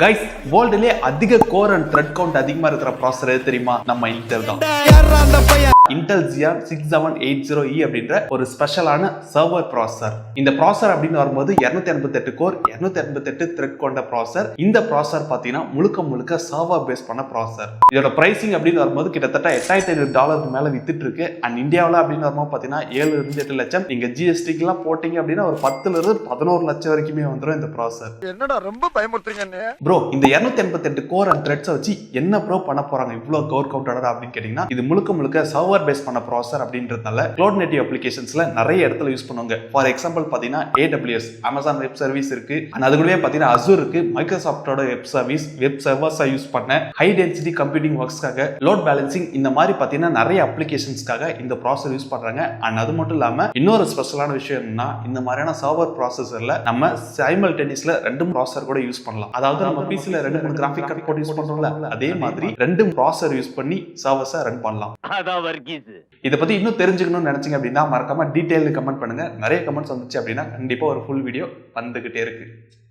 Guys வேர்ல்டுலயே அதிக core and thread count அதிகமா இருக்கிற ப்ராசஸர் எது தெரியுமா? நம்ம இன்டெல் தான். இன்டெல் Xeon 6780E அப்படின்ற ஒரு ஸ்பெஷலான சர்வர் ப்ராசஸர். இந்த ப்ராசஸர் அப்படின்னு வரும்போது 288 கோர் 288 த்ரெட் கொண்ட ப்ராசஸர். இந்த ப்ராசஸர் பாத்தீங்கன்னா முழுக்க சர்வர் பேஸ் பண்ண ப்ராசஸர். இதோட பிரைசிங் அப்படின்னு வரும்போது கிட்டத்தட்ட $8500 மேல வித்துட்டு இருக்கு. அண்ட் இந்தியாவில் அப்படின்னு வரும்போது பாத்தீங்கன்னா 7 இருந்து 8 லட்சம். நீங்க ஜிஎஸ்டிக்கு எல்லாம் போட்டீங்க அப்படின்னா ஒரு 10ல இருந்து 11 லட்சம் வரைக்குமே வந்துடும் இந்த ப்ராசஸர். என்னடா ரொம்ப பயமுறுத்துறீங்க ப்ரோ, இந்த 288 கோர் அண்ட் த்ரெட்ஸை வச்சு என்ன ப்ரோ பண்ண போறாங்க இவ்வளவு கோர் கவுண்டோட அப்படின்னு கேட்டீங்கன்னா, இது முழுக்க சர்வர் பேஸ் பண்ண ப்ராசஸர் அப்படின்றதால கிளவுட் நேட்டிவ் அப்ளிகேஷன்ஸ்ல நிறைய இடத்துல யூஸ் பண்ணுவாங்க. ஃபார் எக்ஸாம்பிள் பாத்தீங்கன்னா AWS அமேசான் வெப் சர்வீஸ் இருக்கு. அது கூடவே பாத்தீங்கன்னா Azure இருக்கு. மைக்ரோசாஃப்டோட வெப் சர்வீஸ் வெப் சர்வர்ஸா யூஸ் பண்ண ஹை டென்சிட்டி கம்ப்யூட்டிங் ஒர்க்ஸ்க்காக லோட் பேலன்சிங் இந்த மாதிரி பாத்தீங்கன்னா நிறைய அப்ளிகேஷன்ஸ்க்காக இந்த ப்ராசஸர் யூஸ் பண்றாங்க. அண்ட் அது மட்டும் இல்லாம இன்னொரு ஸ்பெஷலான விஷயம் என்னன்னா, இந்த மாதிரியான சர்வர் ப்ராசஸர்ல நம்ம சைமல்டேனியஸ்ல ரெண்டு ப்ராசஸர் கூட யூஸ் பண்ணலாம். அதாவது நம்ம பிசில 2-3 கிராஃபிக் கார்டு போட்டு யூஸ் பண்றோம்ல, அதே மாதிரி ரெண்டு ப்ராசஸர் யூஸ் பண்ணி சர்வர்ஸை ரன் பண்ணலாம். இதை பத்தி இன்னும் தெரிஞ்சுக்கணும்னு நினைச்சீங்க அப்படின்னா மறக்காம டீடைல் கமெண்ட் பண்ணுங்க. நிறைய கமெண்ட்ஸ் வந்துச்சு அப்படின்னா கண்டிப்பா ஒரு ஃபுல் வீடியோ வந்துகிட்டே இருக்கு.